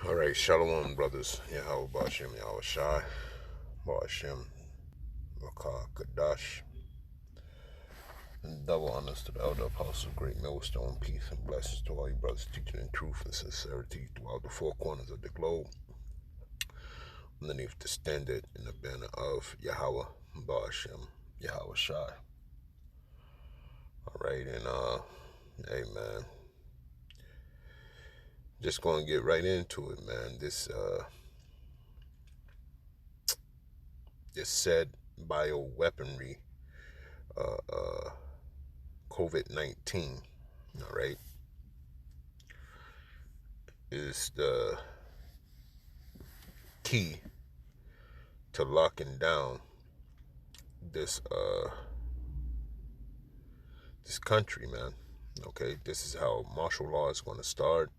All right, Shalom, brothers. Yahweh Bashem, Yahweh Shai, Bashem, Makah, Kadash. And double honors to the elder apostle, great millstone, peace and blessings to all you brothers teaching in truth and sincerity throughout the four corners of the globe, underneath the standard and the banner of Yahweh Bashem, Yahweh Shai. All right, and hey man, just gonna get right into it, man. This said bioweaponry, COVID-19, all right, is the key to locking down this this country, man. Okay, this is how martial law is going to start.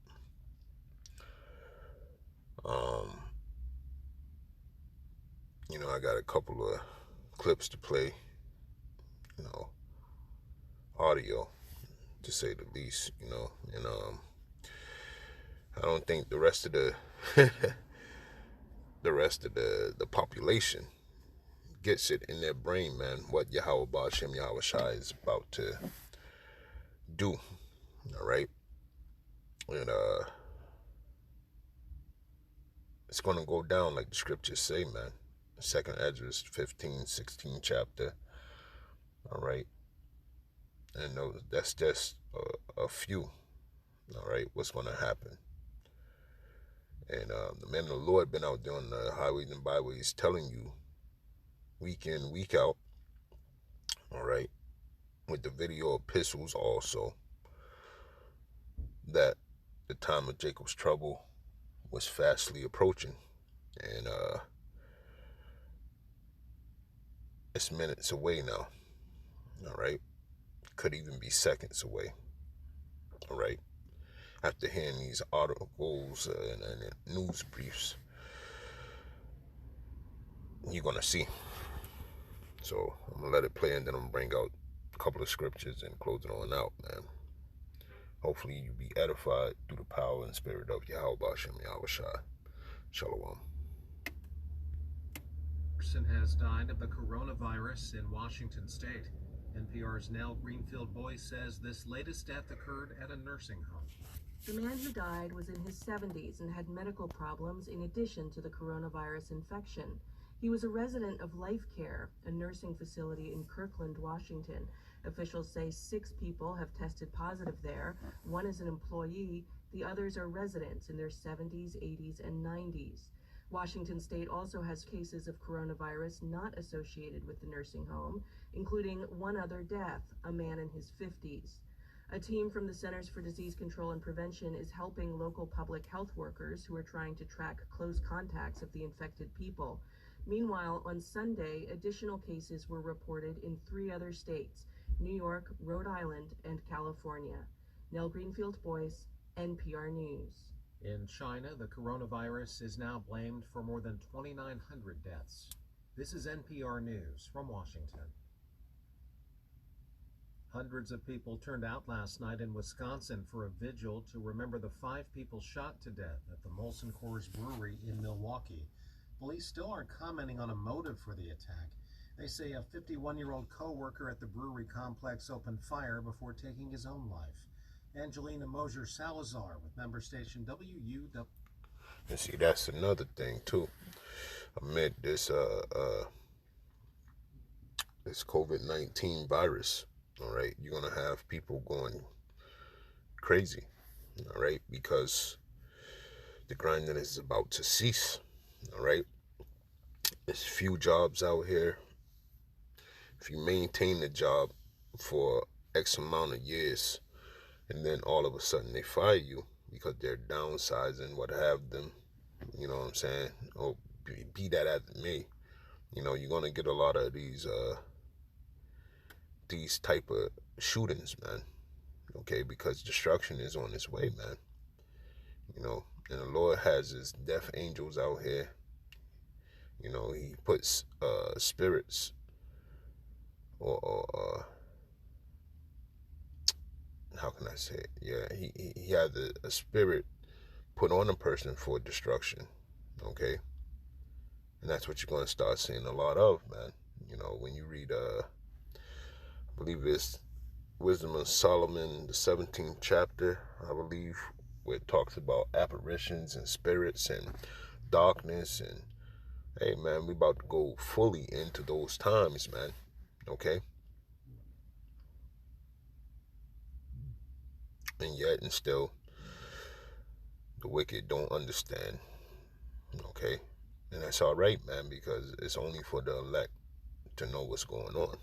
Um, I got a couple of clips to play, audio, to say the least, and I don't think the rest of the the population gets it in their brain, man, what Yahweh Bashem Yahweh Shai is about to do. All right, and it's going to go down like the scriptures say, man. Second Ezra 15-16 chapter. All right, and that's just a few. All right, what's going to happen? And the men of the Lord been out there on the highways and byways telling you week in, week out. All right, with the video epistles also, that the time of Jacob's trouble was fastly approaching, and it's minutes away now. All right, could even be seconds away. All right, after hearing these articles and news briefs, you're gonna see. So I'm gonna let it play, and then I'm gonna bring out a couple of scriptures and close it on out, man. Hopefully you be edified through the power and spirit of Yahweh Bashem Yahweh Shai. Shalom. Person has died of the coronavirus in Washington state. NPR's Nell Greenfield-Boyce says this latest death occurred at a nursing home. The man who died was in his 70s and had medical problems in addition to the coronavirus infection. He was a resident of Life Care, a nursing facility in Kirkland, Washington. Officials say 6 people have tested positive there. One is an employee. The others are residents in their 70s, 80s, and 90s. Washington state also has cases of coronavirus not associated with the nursing home, including one other death, a man in his 50s. A team from the Centers for Disease Control and Prevention is helping local public health workers who are trying to track close contacts of the infected people. Meanwhile, on Sunday, additional cases were reported in 3 other states: New York, Rhode Island, and California. Nell Greenfield-Boyce, NPR News. In China, the coronavirus is now blamed for more than 2,900 deaths. This is NPR News from Washington. Hundreds of people turned out last night in Wisconsin for a vigil to remember the 5 people shot to death at the Molson Coors Brewery in Milwaukee. Police still aren't commenting on a motive for the attack. They say a 51-year-old co-worker at the brewery complex opened fire before taking his own life. Angelina Mosier Salazar with member station WUW. And see, that's another thing too. Amid this this COVID-19 virus, all right, you're gonna have people going crazy, all right, because the grinding is about to cease. All right, there's few jobs out here. If you maintain the job for X amount of years, and then all of a sudden they fire you because they're downsizing what have them, you know what I'm saying? Or be that as it may, you're gonna get a lot of these type of shootings, man. Okay, because destruction is on its way, man. And the Lord has his death angels out here. He puts spirits or how can I say it? Yeah, he has a spirit put on a person for destruction, okay? And that's what you're going to start seeing a lot of, man. You know, when you read, I believe it's Wisdom of Solomon, the 17th chapter, I believe, where it talks about apparitions and spirits and darkness. And hey, man, we about to go fully into those times, man. Okay? And yet and still, the wicked don't understand. Okay? And that's all right, man, because it's only for the elect to know what's going on.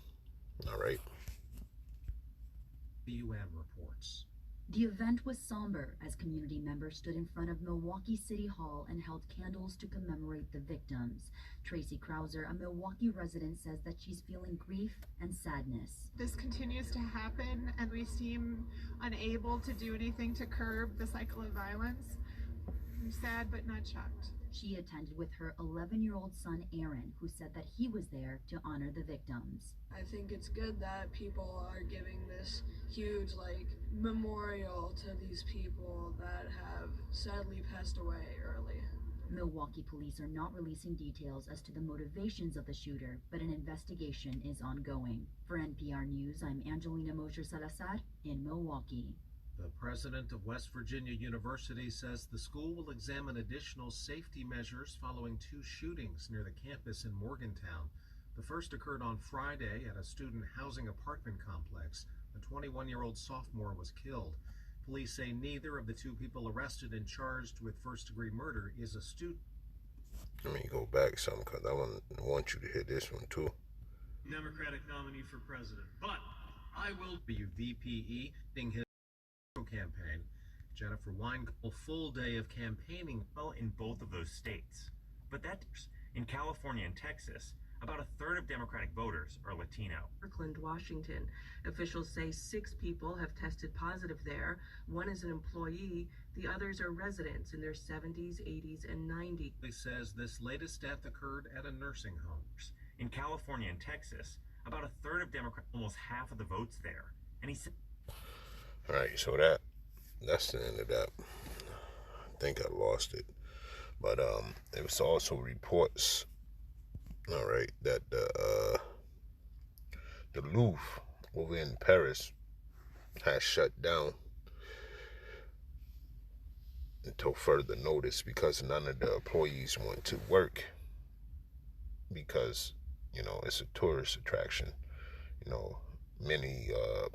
All right? The UN reports. The event was somber as community members stood in front of Milwaukee City Hall and held candles to commemorate the victims. Tracy Krauser, a Milwaukee resident, says that she's feeling grief and sadness. This continues to happen, and we seem unable to do anything to curb the cycle of violence. I'm sad but not shocked. She attended with her 11-year-old son, Aaron, who said that he was there to honor the victims. I think it's good that people are giving this huge, memorial to these people that have sadly passed away early. Milwaukee police are not releasing details as to the motivations of the shooter, but an investigation is ongoing. For NPR News, I'm Angelina Mosher Salazar in Milwaukee. The president of West Virginia University says the school will examine additional safety measures following 2 shootings near the campus in Morgantown. The first occurred on Friday at a student housing apartment complex. A 21-year-old sophomore was killed. Police say neither of the 2 people arrested and charged with first-degree murder is a student. Let me go back some because I want you to hear this one too. Democratic nominee for president, but I will be VPE being his campaign. Jennifer Wein, a full day of campaigning. Well, in both of those states. But that's in California and Texas. About a third of Democratic voters are Latino. Kirkland, Washington. Officials say 6 people have tested positive there. 1 is an employee. The others are residents in their 70s, 80s, and 90s. He says this latest death occurred at a nursing home. In California and Texas, about a third of Democrats, almost half of the votes there. And he said, all right, so that's the end of that. I think I lost it. But there was also reports, all right, that the Louvre over in Paris has shut down until further notice because none of the employees want to work because, you know, it's a tourist attraction. You know, many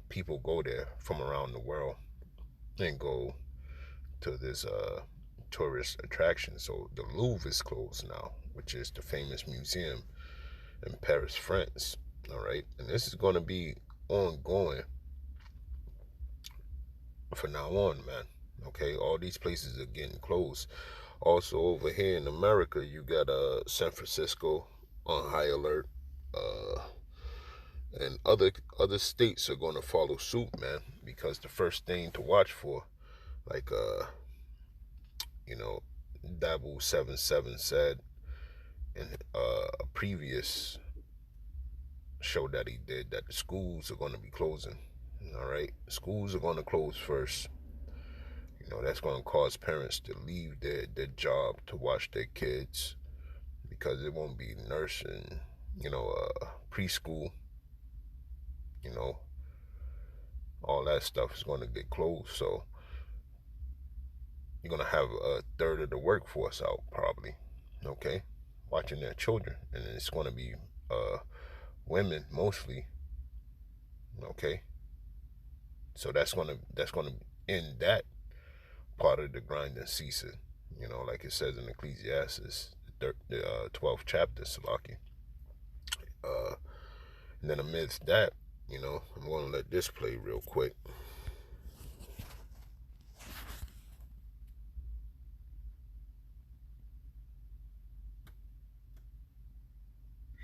people go there from around the world and go to this tourist attraction. So the Louvre is closed now, which is the famous museum in Paris, France. All right, and this is going to be ongoing for now on, man. Okay, all these places are getting closed. Also over here in America, you got San Francisco on high alert. And other states are going to follow suit, man, because the first thing to watch for, like you know, Dabu 77 said in a previous show that he did, that the schools are going to be closing. All right, schools are going to close first. You know, that's going to cause parents to leave their job to watch their kids because it won't be nursing, you know, preschool. You know, all that stuff is going to get closed. So you're going to have a third of the workforce out probably, okay, watching their children. And it's going to be women mostly, okay. So that's going to end that part of the grinding season. You know, like it says in Ecclesiastes, the 12th chapter, Salaki. And then amidst that, you know, I'm going to let this play real quick.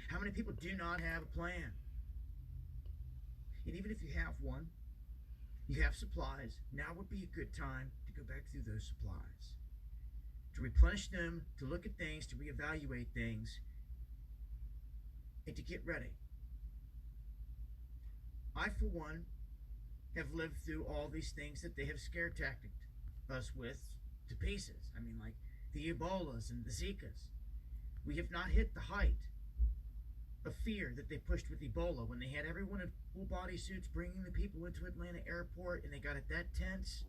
How many people do not have a plan? And even if you have one, you have supplies, now would be a good time to go back through those supplies, to replenish them, to look at things, to reevaluate things, and to get ready. I, for one, have lived through all these things that they have scare tacticked us with to pieces. I mean, like the Ebolas and the Zikas. We have not hit the height of fear that they pushed with Ebola when they had everyone in full body suits bringing the people into Atlanta airport and they got it that tense.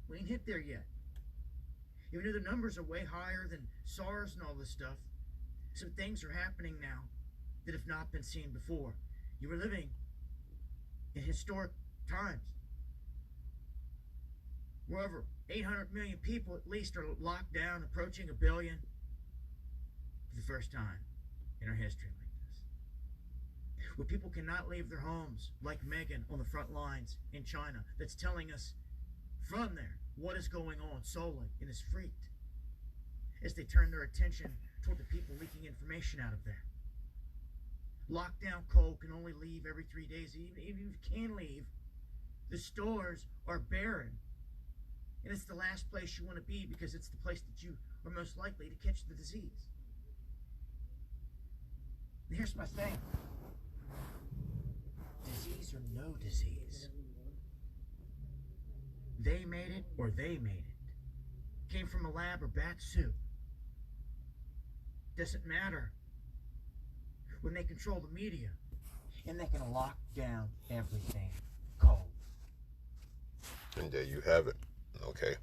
We ain't hit there yet. Even though the numbers are way higher than SARS and all this stuff, some things are happening now that have not been seen before. You are living in historic times. We're over 800 million people at least are locked down, approaching 1 billion for the first time in our history like this. Where people cannot leave their homes, like Megan on the front lines in China, that's telling us from there what is going on solely and is freaked as they turn their attention toward the people leaking information out of there. Lockdown Cole can only leave every 3 days. Even if you can leave, the stores are barren. And it's the last place you want to be because it's the place that you are most likely to catch the disease. And here's my thing. Disease or no disease. They made it or they made it. Came from a lab or bat soup. Doesn't matter. When they control the media and they can lock down everything cold. And there you have it. Okay,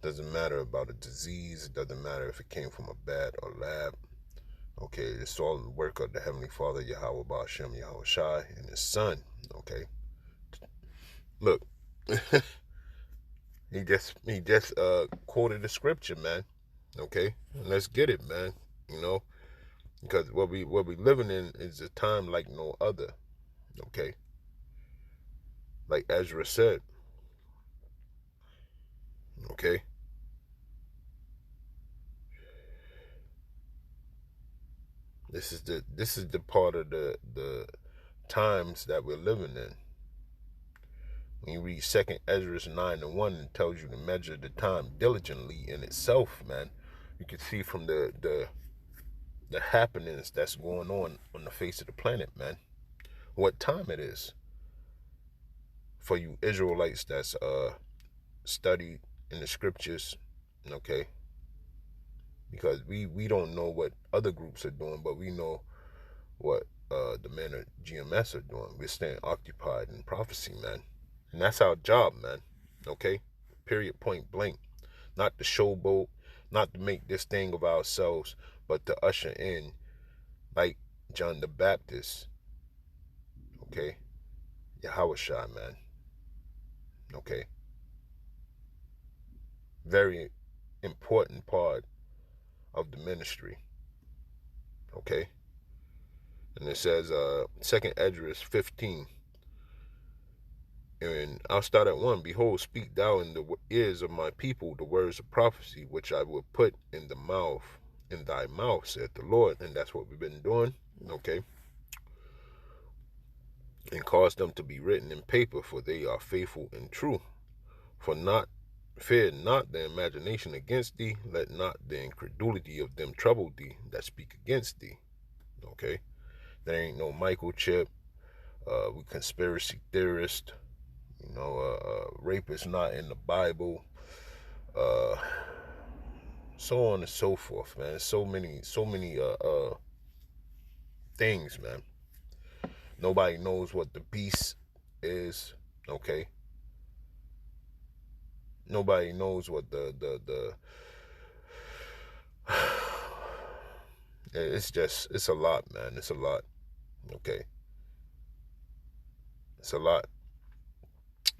doesn't matter about a disease. It doesn't matter if it came from a bat or lab. Okay, it's all the work of the Heavenly Father, Yahweh Ba'ashem, Yahweh Shai, and His Son. Okay, look, he just quoted the scripture, man. Okay, and let's get it, man. You know, because what we living in is a time like no other. Okay, like Ezra said. Okay, this is the part of the times that we're living in. When you read 2 Ezra 9:1, it tells you to measure the time diligently in itself, man. You can see from the happenings that's going on the face of the planet, man, what time it is. For you Israelites that's studied in the scriptures, okay, because we don't know what other groups are doing, but we know what the men of GMS are doing. We're staying occupied in prophecy, man, and that's our job, man. Okay, period, point blank. Not to showboat, not to make this thing of ourselves, but to usher in, like John the Baptist, okay, Yahweh Shai, man. Okay, very important part of the ministry. Okay, and it says 2 Ezra 15, and I'll start at 1. Behold, speak thou in the ears of my people the words of prophecy, which I will put in thy mouth, saith the Lord. And that's what we've been doing. Okay, and cause them to be written in paper, for they are faithful and true. Fear not the imagination against thee, let not the incredulity of them trouble thee that speak against thee. Okay, there ain't no microchip. We conspiracy theorists. You know, rape is not in the Bible. So on and so forth, man. So many things, man. Nobody knows what the beast is. Okay. Nobody knows what the it's a lot, man. It's a lot. Okay. It's a lot.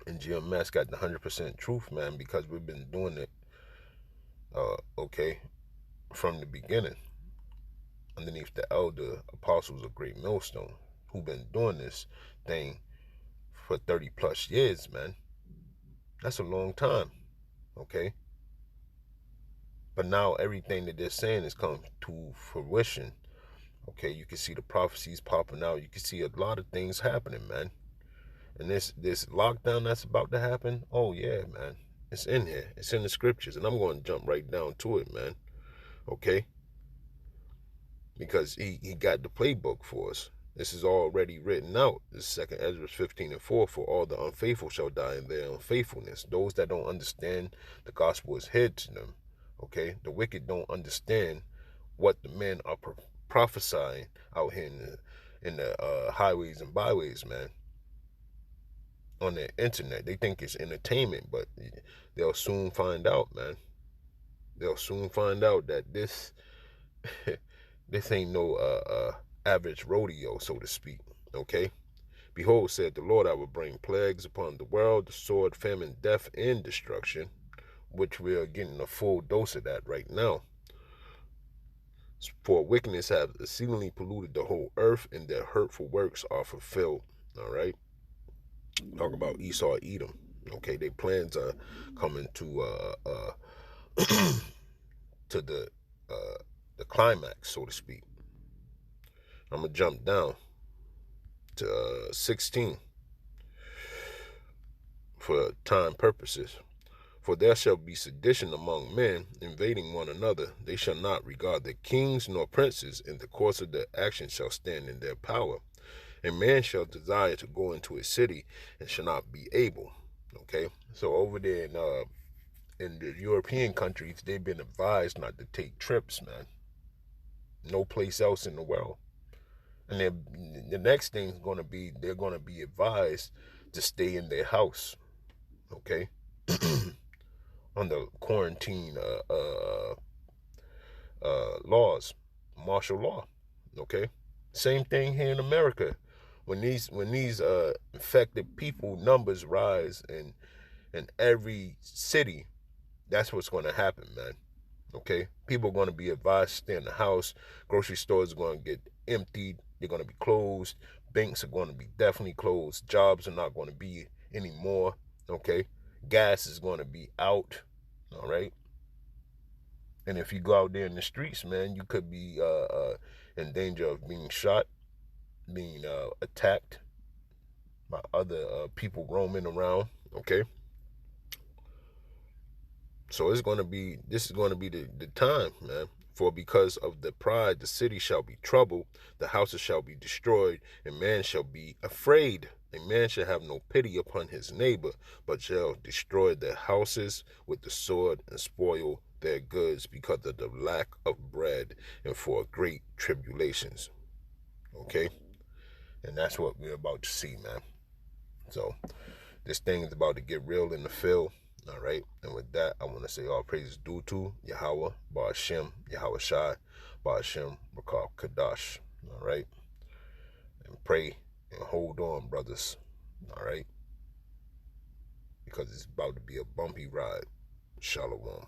And GMS got the 100% truth, man, because we've been doing it, okay, from the beginning, underneath the elder apostles of Great Millstone, who've been doing this thing for 30 plus years, man. That's a long time, okay? But now everything that they're saying has come to fruition, okay? You can see the prophecies popping out. You can see a lot of things happening, man. And this lockdown that's about to happen, oh yeah, man. It's in here. It's in the scriptures. And I'm going to jump right down to it, man. Okay? Because he got the playbook for us. This is already written out. This is 2 Ezra 15:4. For all the unfaithful shall die in their unfaithfulness. Those that don't understand the gospel is hid to them. Okay? The wicked don't understand what the men are prophesying out here in the highways and byways, man. On the internet. They think it's entertainment, but they'll soon find out, man. They'll soon find out that this this ain't no average rodeo, so to speak. Okay? Behold, said the Lord, I will bring plagues upon the world, the sword, famine, death, and destruction, which we are getting a full dose of that right now. For wickedness have exceedingly polluted the whole earth, and their hurtful works are fulfilled. All right? Talk about Esau, Edom. Okay, their plans are coming to to the climax, so to speak. I'm gonna jump down to 16 for time purposes. For there shall be sedition among men, invading one another. They shall not regard their kings nor princes. In the course of their action shall stand in their power. A man shall desire to go into a city and shall not be able. Okay, so over there in the European countries, they've been advised not to take trips, man. No place else in the world. And then the next thing is going to be, they're going to be advised to stay in their house. Okay. Under quarantine laws, martial law. Okay. Same thing here in America. When these infected people numbers rise in every city, that's what's going to happen, man. Okay, people are going to be advised to stay in the house. Grocery stores are going to get emptied. They're going to be closed. Banks are going to be definitely closed. Jobs are not going to be anymore. Okay, gas is going to be out. All right, and if you go out there in the streets, man, you could be in danger of being shot, being attacked by other people roaming around. Okay, so this is going to be the time, man. For because of the pride the city shall be troubled, the houses shall be destroyed, and man shall be afraid. A man shall have no pity upon his neighbor, but shall destroy their houses with the sword and spoil their goods because of the lack of bread and for great tribulations. Okay? And that's what we're about to see, man. So this thing is about to get real in the field. All right, and with that, I want to say all praises due to Yahweh, Ba'ashem, Yahweh Shai, Ba'ashem, Rakab Kadash. All right, and pray and hold on, brothers. All right, because it's about to be a bumpy ride. Shalom.